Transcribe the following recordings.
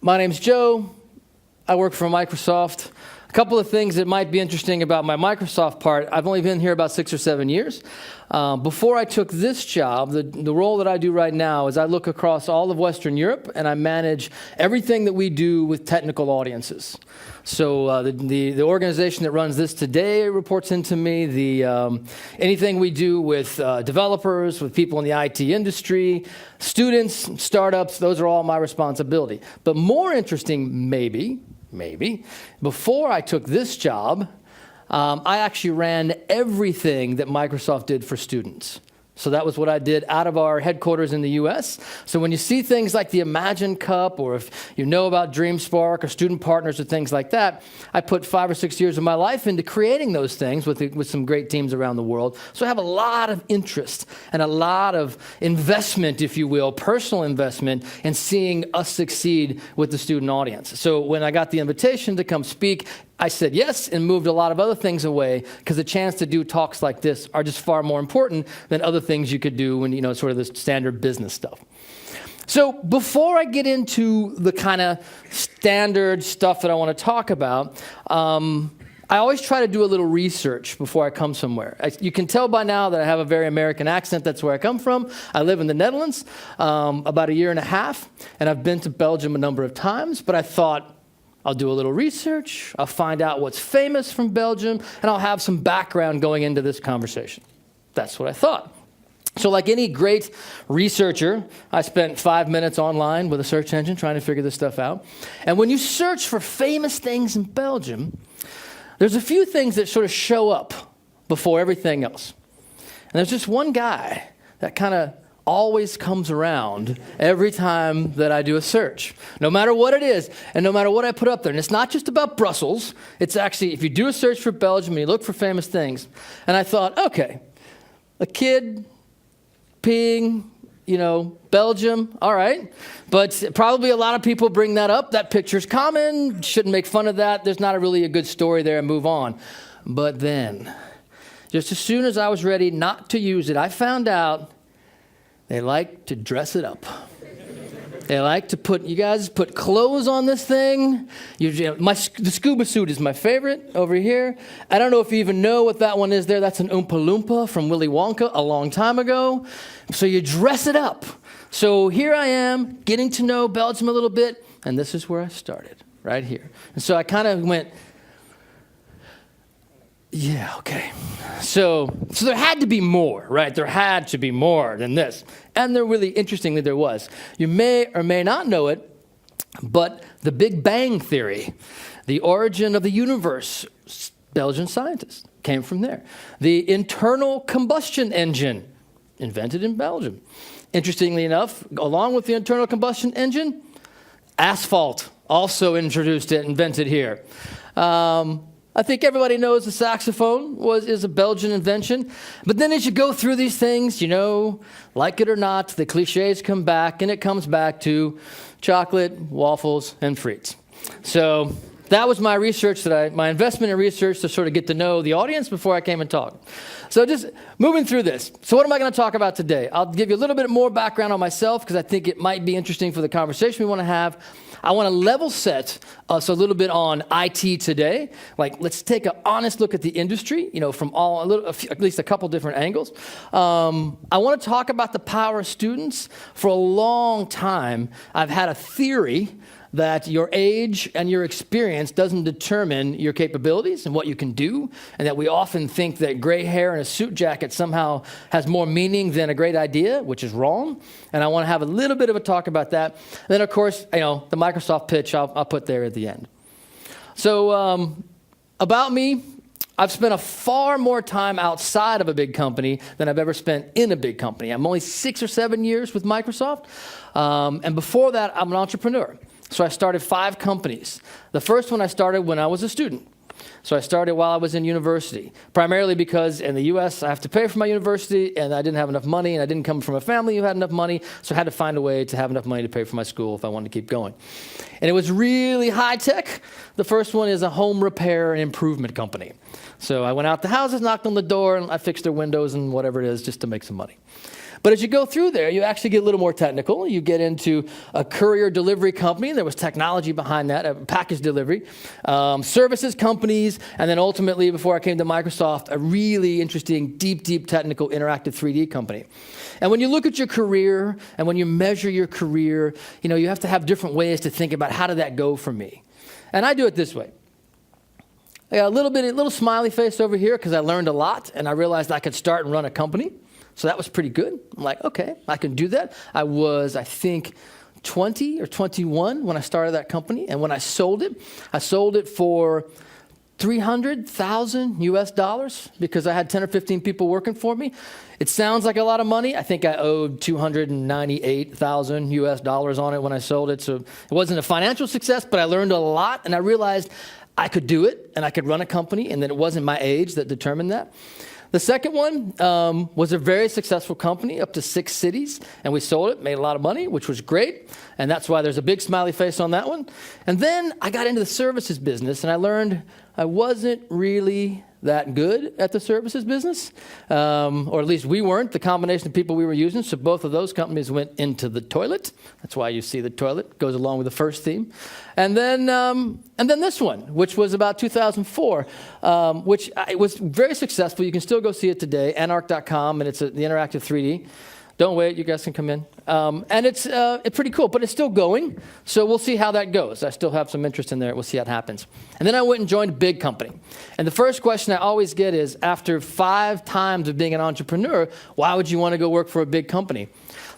My name's Joe. I work for Microsoft. A couple of things that might be interesting about my Microsoft part. I've only been here about 6 or 7 years. Before I took this job, the role that I do right now is I look across all of Western Europe and I manage everything that we do with technical audiences. So the organization that runs this today reports into me. Anything we do with developers, with people in the IT industry, students, startups, those are all my responsibility. But more interesting, maybe, before I took this job, I actually ran everything that Microsoft did for students. So that was what I did out of our headquarters in the US. So when you see things like the Imagine Cup, or if you know about DreamSpark or student partners or things like that, I put 5 or 6 years of my life into creating those things with some great teams around the world. So I have a lot of interest and a lot of investment, if you will, personal investment in seeing us succeed with the student audience. So when I got the invitation to come speak, I said yes and moved a lot of other things away because the chance to do talks like this are just far more important than other things you could do when, sort of the standard business stuff. So before I get into the kind of standard stuff that I want to talk about, I always try to do a little research before I come somewhere. You can tell by now that I have a very American accent. That's where I come from. I live in the Netherlands about 1.5 years, and I've been to Belgium a number of times, but I thought, I'll do a little research, I'll find out what's famous from Belgium, and I'll have some background going into this conversation. That's what I thought. So like any great researcher, I spent 5 minutes online with a search engine trying to figure this stuff out. And when you search for famous things in Belgium, there's a few things that sort of show up before everything else. And there's just one guy that kind of always comes around every time that I do a search, no matter what it is, and no matter what I put up there. And it's not just about Brussels. It's actually, if you do a search for Belgium and you look for famous things, and I thought, okay, a kid peeing, Belgium, all right. But probably a lot of people bring that up. That picture's common. Shouldn't make fun of that. There's not really a good story there and move on. But then, just as soon as I was ready not to use it, I found out they like to dress it up. They like to put clothes on this thing. The scuba suit is my favorite over here. I don't know if you even know what that one is there. That's an Oompa Loompa from Willy Wonka a long time ago. So you dress it up. So here I am getting to know Belgium a little bit, and this is where I started, right here. And so I kind of went, yeah, okay. So there had to be more, right? There had to be more than this. And interestingly, there was. You may or may not know it, but the Big Bang Theory, the origin of the universe, Belgian scientists came from there. The internal combustion engine, invented in Belgium. Interestingly enough, along with the internal combustion engine, asphalt, also invented here. I think everybody knows the saxophone is a Belgian invention. But then as you go through these things, like it or not, the cliches come back, and it comes back to chocolate, waffles, and frites. So that was my research, my investment in research to sort of get to know the audience before I came and talked. So just moving through this. So what am I going to talk about today? I'll give you a little bit more background on myself because I think it might be interesting for the conversation we want to have. I want to level set us a little bit on IT today. Like, let's take an honest look at the industry, from at least a couple different angles. I want to talk about the power of students. For a long time, I've had a theory that your age and your experience doesn't determine your capabilities and what you can do, and that we often think that gray hair and a suit jacket somehow has more meaning than a great idea, which is wrong. And I want to have a little bit of a talk about that. And then, of course, the Microsoft pitch I'll put there at the end. So about me, I've spent a far more time outside of a big company than I've ever spent in a big company. I'm only 6 or 7 years with Microsoft. And before that, I'm an entrepreneur. So I started 5 companies. The first one I started when I was a student. So I started while I was in university, primarily because in the U.S. I have to pay for my university, and I didn't have enough money, and I didn't come from a family who had enough money, so I had to find a way to have enough money to pay for my school if I wanted to keep going. And it was really high tech. The first one is a home repair and improvement company. So I went out to houses, knocked on the door, and I fixed their windows and whatever it is just to make some money. But as you go through there, you actually get a little more technical. You get into a courier delivery company. There was technology behind that, a package delivery, services companies, and then ultimately, before I came to Microsoft, a really interesting, deep technical interactive 3D company. And when you look at your career and when you measure your career, you have to have different ways to think about how did that go for me. And I do it this way. I got a little smiley face over here because I learned a lot and I realized I could start and run a company. So that was pretty good. I'm like, okay, I can do that. I was, I think, 20 or 21 when I started that company. And when I sold it for $300,000 US because I had 10 or 15 people working for me. It sounds like a lot of money. I think I owed $298,000 US on it when I sold it. So it wasn't a financial success, but I learned a lot and I realized I could do it and I could run a company, and that it wasn't my age that determined that. The second one was a very successful company, up to 6 cities, and we sold it, made a lot of money, which was great, and that's why there's a big smiley face on that one. And then I got into the services business, and I learned I wasn't really that good at the services business, or at least we weren't, the combination of people we were using, so both of those companies went into the toilet. That's why you see the toilet, goes along with the first theme. And then this one, which was about 2004, which was very successful. You can still go see it today, anarch.com, and it's the interactive 3D. Don't wait, you guys can come in. And it's pretty cool, but it's still going. So we'll see how that goes. I still have some interest in there. We'll see how it happens. And then I went and joined a big company. And the first question I always get is, after 5 times of being an entrepreneur, why would you want to go work for a big company?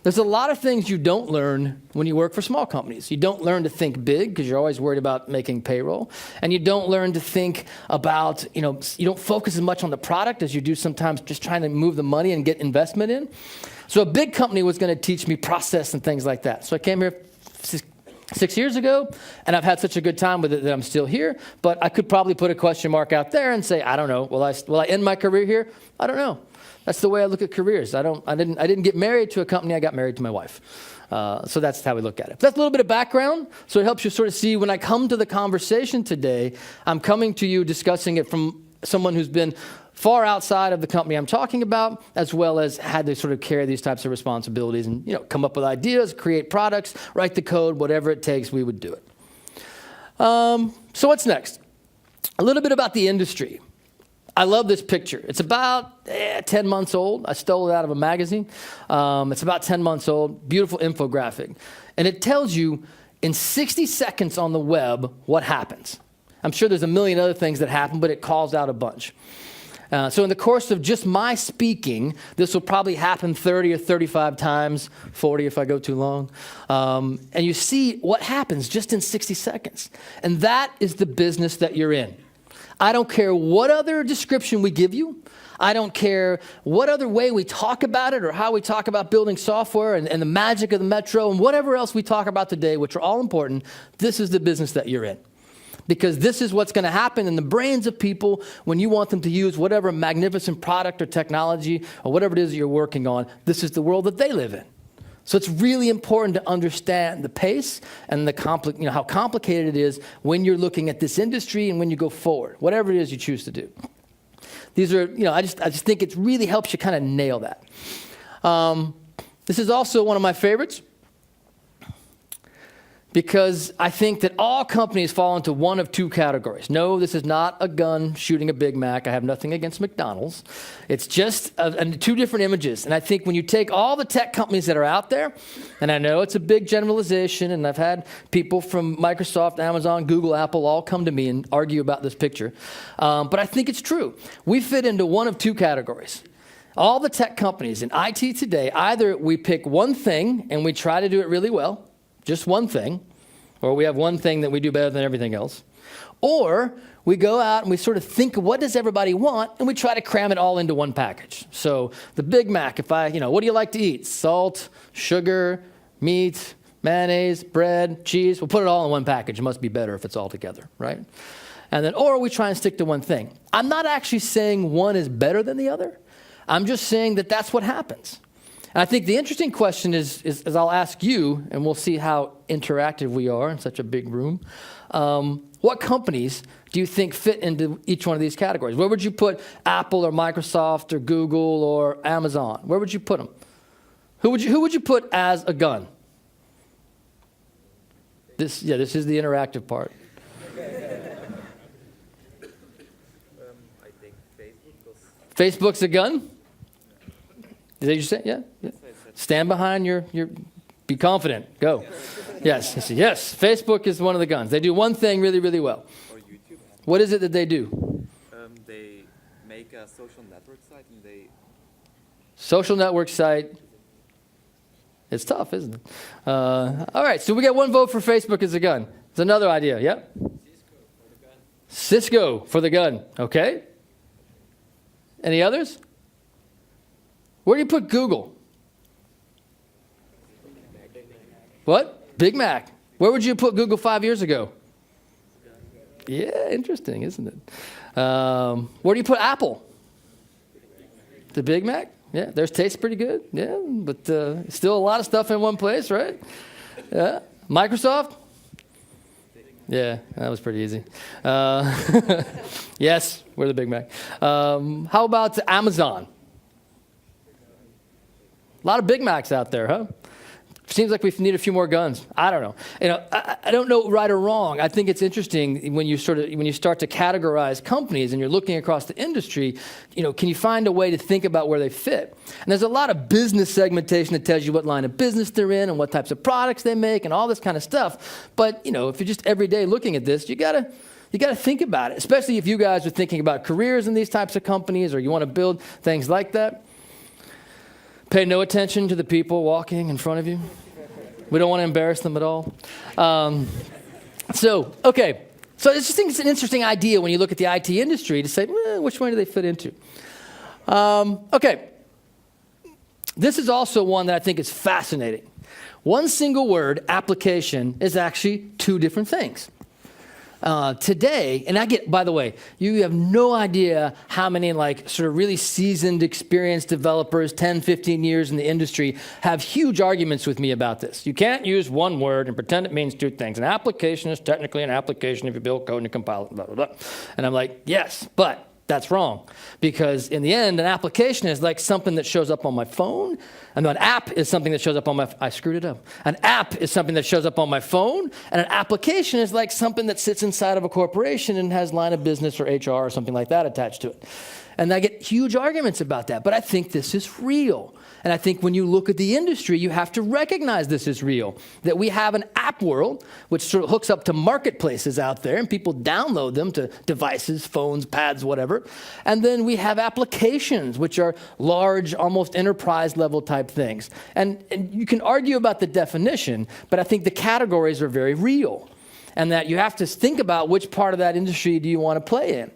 There's a lot of things you don't learn when you work for small companies. You don't learn to think big because you're always worried about making payroll. And you don't learn to think about, you don't focus as much on the product as you do sometimes just trying to move the money and get investment in. So a big company was going to teach me process and things like that. So I came here 6 years ago, and I've had such a good time with it that I'm still here. But I could probably put a question mark out there and say, I don't know. Will I end my career here? I don't know. That's the way I look at careers. I didn't get married to a company. I got married to my wife. So that's how we look at it. That's a little bit of background, so it helps you sort of see when I come to the conversation today, I'm coming to you discussing it from someone who's been far outside of the company I'm talking about, as well as had to sort of carry these types of responsibilities and come up with ideas, create products, write the code, whatever it takes, we would do it. So what's next? A little bit about the industry. I love this picture. It's about 10 months old. I stole it out of a magazine. It's about 10 months old. Beautiful infographic. And it tells you in 60 seconds on the web what happens. I'm sure there's a million other things that happen, but it calls out a bunch. So in the course of just my speaking, this will probably happen 30 or 35 times, 40 if I go too long. And you see what happens just in 60 seconds. And that is the business that you're in. I don't care what other description we give you. I don't care what other way we talk about it or how we talk about building software and the magic of the Metro and whatever else we talk about today, which are all important. This is the business that you're in. Because this is what's going to happen in the brains of people when you want them to use whatever magnificent product or technology or whatever it is that you're working on. This is the world that they live in. So it's really important to understand the pace and the how complicated it is when you're looking at this industry and when you go forward, whatever it is you choose to do. These are, I just think it really helps you kind of nail that. This is also one of my favorites, because I think that all companies fall into one of 2 categories. No, this is not a gun shooting a Big Mac. I have nothing against McDonald's. It's just 2 different images. And I think when you take all the tech companies that are out there, and I know it's a big generalization, and I've had people from Microsoft, Amazon, Google, Apple all come to me and argue about this picture. But I think it's true. We fit into one of 2 categories. All the tech companies in IT today, either we pick one thing and we try to do it really well, just one thing, or we have one thing that we do better than everything else. Or we go out and we sort of think, what does everybody want? And we try to cram it all into one package. So the Big Mac, what do you like to eat? Salt, sugar, meat, mayonnaise, bread, cheese. We'll put it all in one package. It must be better if it's all together, right? And then, or we try and stick to one thing. I'm not actually saying one is better than the other. I'm just saying that that's what happens. And I think the interesting question is I'll ask you, and we'll see how interactive we are in such a big room. What companies do you think fit into each one of these categories? Where would you put Apple or Microsoft or Google or Amazon? Where would you put them? Who would you put as a gun? This is the interactive part. I think Facebook. Facebook's a gun? Is that what you say? Yeah. Stand behind your, be confident. Go. Yes. Facebook is one of the guns. They do one thing really, really well. Or YouTube. What is it that they do? They make a social network site and they... Social network site. It's tough, isn't it? All right, so we get one vote for Facebook as a gun. It's another idea, yeah? Cisco for the gun, okay. Any others? Where do you put Google? What? Big Mac. Where would you put Google 5 years ago? Yeah, interesting, isn't it? Where do you put Apple? The Big Mac? Yeah, theirs tastes pretty good. Yeah, but still a lot of stuff in one place, right? Yeah. Microsoft? Yeah, that was pretty easy. Yes, we're the Big Mac. How about Amazon? A lot of Big Macs out there, huh? Seems like we need a few more guns. I don't know. I don't know right or wrong. I think it's interesting when you start to categorize companies and you're looking across the industry. Can you find a way to think about where they fit? And there's a lot of business segmentation that tells you what line of business they're in and what types of products they make and all this kind of stuff. But if you're just every day looking at this, you gotta think about it. Especially if you guys are thinking about careers in these types of companies or you want to build things like that. Pay no attention to the people walking in front of you. We don't want to embarrass them at all. So I just think it's an interesting idea when you look at the IT industry to say, which one do they fit into? Okay. This is also one that I think is fascinating. One single word, application, is actually two different things. Today, and by the way, you have no idea how many sort of really seasoned, experienced developers, 10, 15 years in the industry, have huge arguments with me about this. You can't use one word and pretend it means two things. An application is technically an application if you build code and you compile it, blah, blah, blah. And I'm like, yes, but that's wrong. Because in the end, an application is like something that shows up on my phone. And an app is something that shows up on my... I screwed it up. An app is something that shows up on my phone. And an application is like something that sits inside of a corporation and has line of business or HR or something like that attached to it. And I get huge arguments about that. But I think this is real. And I think when you look at the industry, you have to recognize this is real. That we have an app world, which sort of hooks up to marketplaces out there, and people download them to devices, phones, pads, whatever. And then we have applications, which are large, almost enterprise-level type things. And you can argue about the definition, but I think the categories are very real. And that you have to think about which part of that industry do you want to play in.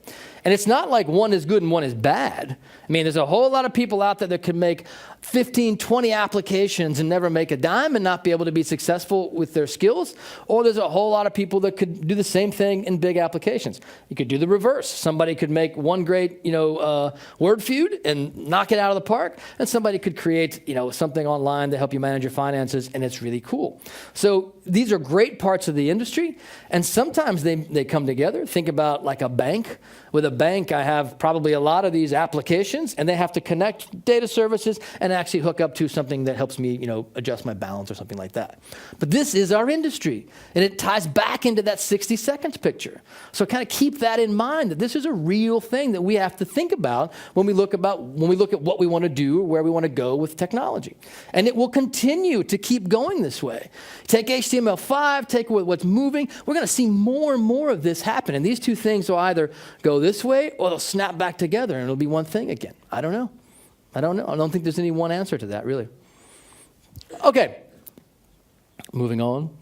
And it's not like one is good and one is bad. I mean, there's a whole lot of people out there that could make 15, 20 applications and never make a dime and not be able to be successful with their skills. Or there's a whole lot of people that could do the same thing in big applications. You could do the reverse. Somebody could make one great, word feud and knock it out of the park. And somebody could create, something online to help you manage your finances, and it's really cool. So these are great parts of the industry. And sometimes they come together. Think about like a bank. With a bank, I have probably a lot of these applications, and they have to connect data services and actually hook up to something that helps me, adjust my balance or something like that. But this is our industry, and it ties back into that 60 seconds picture. So kind of keep that in mind, that this is a real thing that we have to think about when we look at what we want to do or where we want to go with technology. And it will continue to keep going this way. Take HTML5, take what's moving. We're going to see more and more of this happen, and these two things will either go this way or they'll snap back together and it'll be one thing again. I don't know. I don't think there's any one answer to that, really. Okay. Moving on.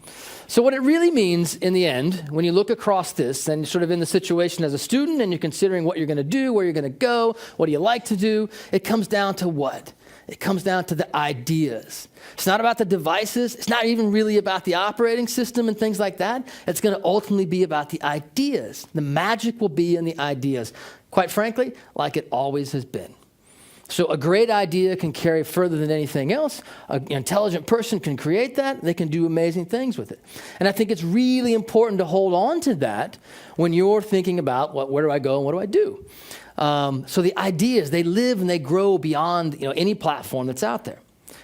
So what it really means in the end, when you look across this and you're sort of in the situation as a student and you're considering what you're going to do, where you're going to go, what do you like to do, it comes down to what? It comes down to the ideas. It's not about the devices. It's not even really about the operating system and things like that. It's going to ultimately be about the ideas. The magic will be in the ideas. Quite frankly, like it always has been. So a great idea can carry further than anything else. An intelligent person can create that. They can do amazing things with it. And I think it's really important to hold on to that when you're thinking about where do I go and what do I do? So the ideas, they live and they grow beyond any platform that's out there.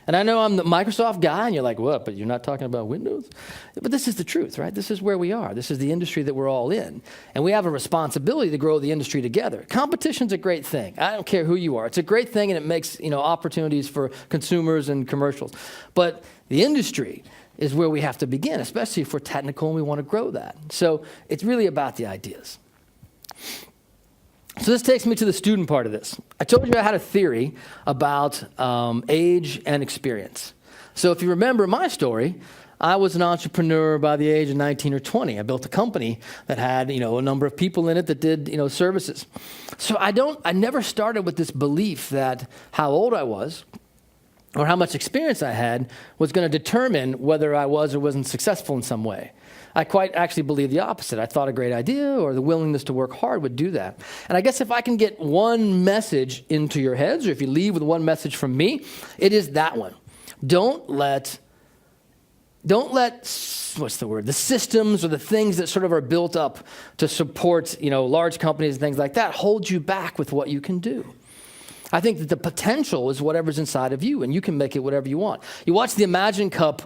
And I know I'm the Microsoft guy, and you're like, what, but you're not talking about Windows? But this is the truth, right? This is where we are. This is the industry that we're all in. And we have a responsibility to grow the industry together. Competition's a great thing. I don't care who you are. It's a great thing, and it makes, opportunities for consumers and commercials. But the industry is where we have to begin, especially if we're technical and we want to grow that. So it's really about the ideas. So this takes me to the student part of this. I told you I had a theory about age and experience. So if you remember my story, I was an entrepreneur by the age of 19 or 20. I built a company that had, a number of people in it that did, services. So I never started with this belief that how old I was or how much experience I had was going to determine whether I was or wasn't successful in some way. I quite actually believe the opposite. I thought a great idea or the willingness to work hard would do that. And I guess if I can get one message into your heads, or if you leave with one message from me, it is that one. Don't let, what's the word? The systems or the things that sort of are built up to support, large companies and things like that hold you back with what you can do. I think that the potential is whatever's inside of you, and you can make it whatever you want. You watch the Imagine Cup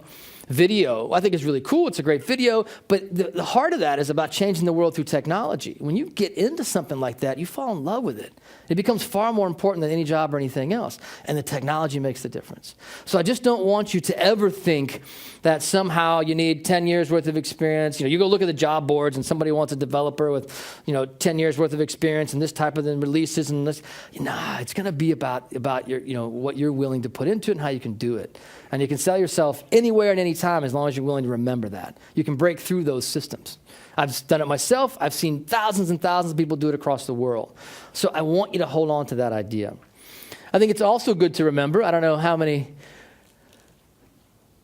video. I think it's really cool. It's a great video. But the heart of that is about changing the world through technology. When you get into something like that, you fall in love with it. It becomes far more important than any job or anything else. And the technology makes the difference. So I just don't want you to ever think that somehow you need 10 years worth of experience. You go look at the job boards and somebody wants a developer with, 10 years worth of experience and this type of releases and this. Nah, it's going to be about your, what you're willing to put into it and how you can do it. And you can sell yourself anywhere and any time as long as you're willing to remember that. You can break through those systems. I've done it myself. I've seen thousands and thousands of people do it across the world. So I want you to hold on to that idea. I think it's also good to remember, I don't know how many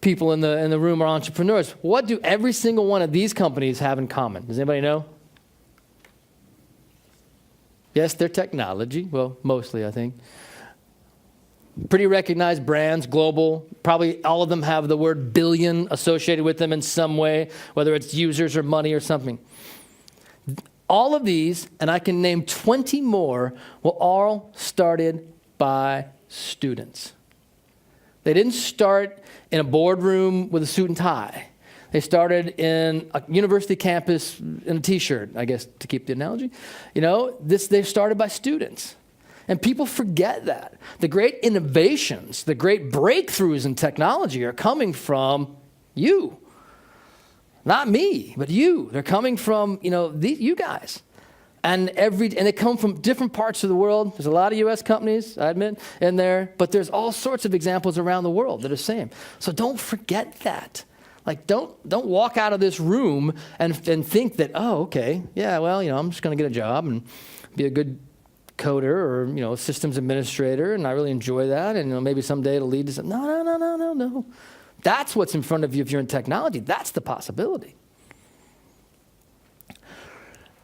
people in the room are entrepreneurs. What do every single one of these companies have in common? Does anybody know? Yes, they're technology. Well, mostly, I think. Pretty recognized brands, global. Probably all of them have the word billion associated with them in some way, whether it's users or money or something. All of these, and I can name 20 more, were all started by students. They didn't start in a boardroom with a suit and tie. They started in a university campus in a T-shirt, I guess, to keep the analogy. They started by students. And people forget that. The great innovations, the great breakthroughs in technology are coming from you. Not me, but you. They're coming from, you guys. And they come from different parts of the world. There's a lot of U.S. companies, I admit, in there. But there's all sorts of examples around the world that are the same. So don't forget that. Don't walk out of this room and think that, oh, okay, yeah, well, I'm just going to get a job and be a good coder or, systems administrator, and I really enjoy that, and maybe someday it'll lead to something. No. That's what's in front of you if you're in technology. That's the possibility.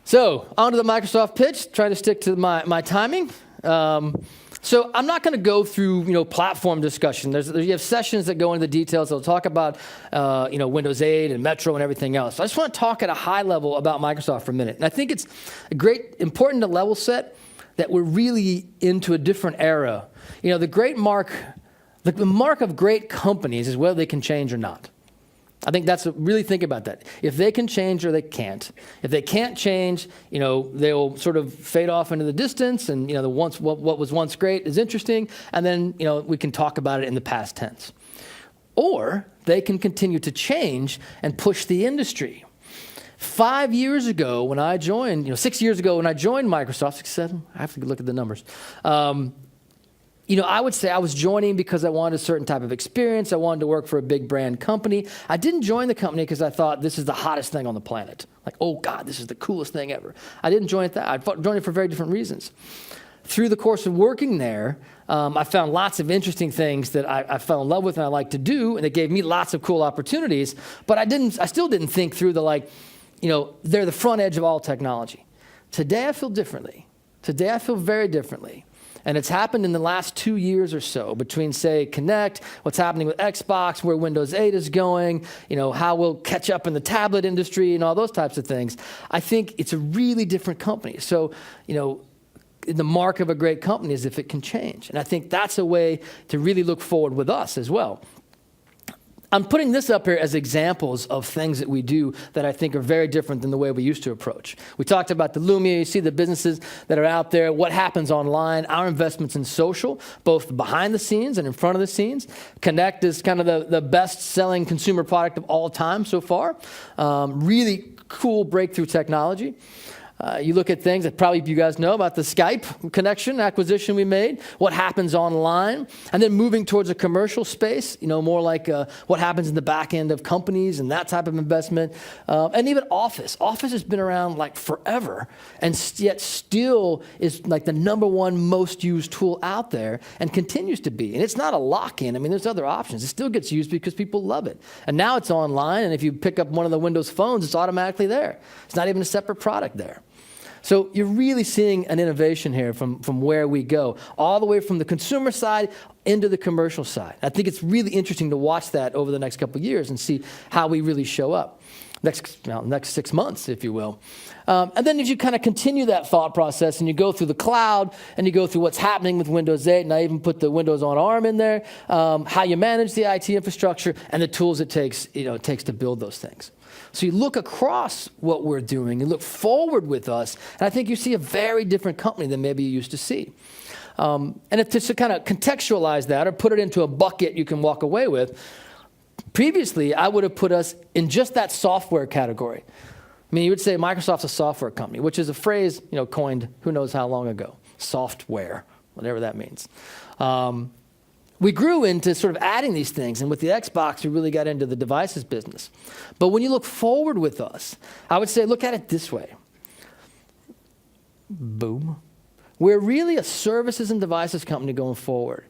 So, on to the Microsoft pitch. Try to stick to my timing. So I'm not going to go through, platform discussion. You have sessions that go into the details. They'll talk about, Windows 8 and Metro and everything else. So I just want to talk at a high level about Microsoft for a minute. And I think it's important to level set that we're really into a different era. The mark of great companies is whether they can change or not. I think really think about that. If they can change or they can't. If they can't change, they'll sort of fade off into the distance, and what was once great is interesting, and then we can talk about it in the past tense. Or they can continue to change and push the industry. 5 years ago when I joined, 6 years ago when I joined Microsoft, 6, 7, I have to look at the numbers. I would say I was joining because I wanted a certain type of experience. I wanted to work for a big brand company. I didn't join the company because I thought this is the hottest thing on the planet. Like, oh God, this is the coolest thing ever. I didn't join it that. I joined it for very different reasons. Through the course of working there, I found lots of interesting things that I fell in love with and I like to do, and it gave me lots of cool opportunities. But I still didn't think through they're the front edge of all technology. Today I feel differently. Today I feel very differently. And it's happened in the last 2 years or so between, say, Kinect, what's happening with Xbox, where Windows 8 is going, how we'll catch up in the tablet industry and all those types of things. I think it's a really different company. So, the mark of a great company is if it can change. And I think that's a way to really look forward with us as well. I'm putting this up here as examples of things that we do that I think are very different than the way we used to approach. We talked about the Lumia. You see the businesses that are out there, what happens online, our investments in social, both behind the scenes and in front of the scenes. Connect is kind of the best-selling consumer product of all time so far. Really cool breakthrough technology. You look at things that probably you guys know about the Skype connection acquisition we made, what happens online, and then moving towards a commercial space, more like what happens in the back end of companies and that type of investment. And even Office. Office has been around like forever, and yet still is like the number one most used tool out there and continues to be. And it's not a lock-in. I mean, there's other options. It still gets used because people love it. And now it's online, and if you pick up one of the Windows phones, it's automatically there. It's not even a separate product there. So you're really seeing an innovation here from where we go, all the way from the consumer side into the commercial side. I think it's really interesting to watch that over the next couple of years and see how we really show up. Next 6 months, if you will. And then as you kind of continue that thought process and you go through the cloud and you go through what's happening with Windows 8, and I even put the Windows on ARM in there, how you manage the IT infrastructure and the tools it takes to build those things. So you look across what we're doing, you look forward with us, and I think you see a very different company than maybe you used to see. And if to kind of contextualize that or put it into a bucket you can walk away with, previously I would have put us in just that software category. I mean, you would say Microsoft's a software company, which is a phrase coined who knows how long ago. Software, whatever that means. We grew into sort of adding these things, and with the Xbox, we really got into the devices business. But when you look forward with us, I would say look at it this way. Boom. We're really a services and devices company going forward.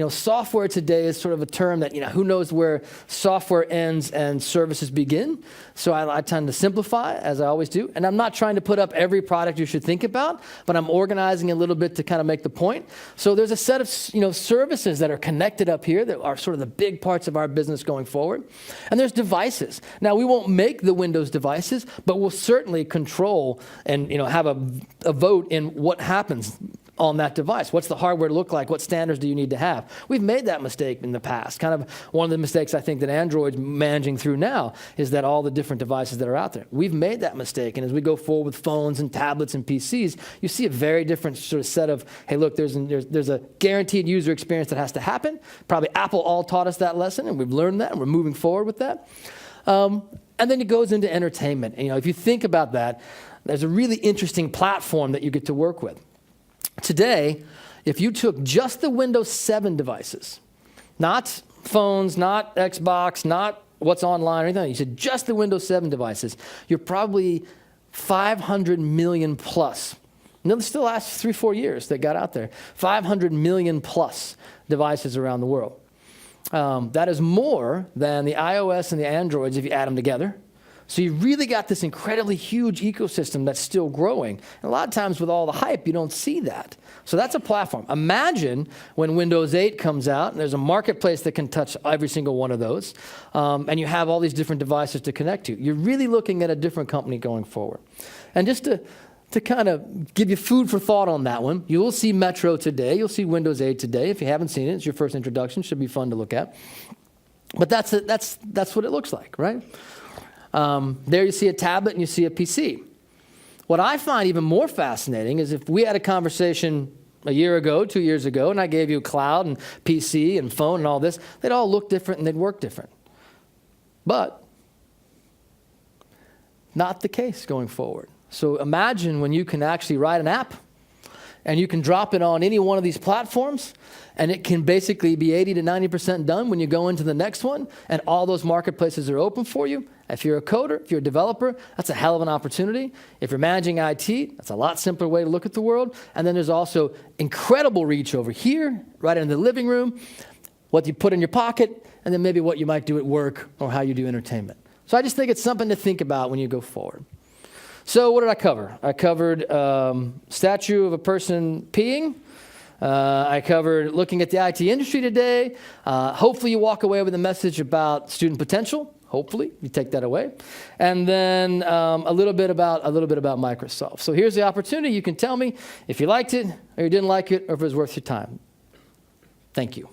Software today is sort of a term that, who knows where software ends and services begin. So I tend to simplify, as I always do. And I'm not trying to put up every product you should think about, but I'm organizing a little bit to kind of make the point. So there's a set of, services that are connected up here that are sort of the big parts of our business going forward. And there's devices. Now, we won't make the Windows devices, but we'll certainly control and, have a vote in what happens on that device. What's the hardware look like? What standards do you need to have? We've made that mistake in the past. Kind of one of the mistakes I think that Android's managing through now is that all the different devices that are out there. We've made that mistake, and as we go forward with phones and tablets and PCs, you see a very different sort of set of, hey, look, there's a guaranteed user experience that has to happen. Probably Apple all taught us that lesson, and we've learned that, and we're moving forward with that. And then it goes into entertainment. And, if you think about that, there's a really interesting platform that you get to work with. Today, if you took just the Windows 7 devices, not phones, not Xbox, not what's online or anything, you said just the Windows 7 devices, you're probably 500 million plus. This still lasts 3-4 years that got out there. 500 million plus devices around the world. That is more than the iOS and the Androids if you add them together. So you really got this incredibly huge ecosystem that's still growing. And a lot of times with all the hype, you don't see that. So that's a platform. Imagine when Windows 8 comes out, and there's a marketplace that can touch every single one of those, and you have all these different devices to connect to. You're really looking at a different company going forward. And just to kind of give you food for thought on that one, you will see Metro today. You'll see Windows 8 today. If you haven't seen it, it's your first introduction. Should be fun to look at. But that's what it looks like, right? There you see a tablet and you see a PC. What I find even more fascinating is if we had a conversation a year ago, 2 years ago, and I gave you cloud and PC and phone and all this, they'd all look different and they'd work different. But not the case going forward. So imagine when you can actually write an app and you can drop it on any one of these platforms, and it can basically be 80 to 90% done when you go into the next one, and all those marketplaces are open for you. If you're a coder, if you're a developer, that's a hell of an opportunity. If you're managing IT, that's a lot simpler way to look at the world. And then there's also incredible reach over here, right in the living room, what you put in your pocket, and then maybe what you might do at work or how you do entertainment. So I just think it's something to think about when you go forward. So what did I cover? I covered statue of a person peeing. I covered looking at the IT industry today. Hopefully you walk away with a message about student potential. Hopefully, you take that away, and then a little bit about Microsoft. So here's the opportunity. You can tell me if you liked it or you didn't like it, or if it was worth your time. Thank you.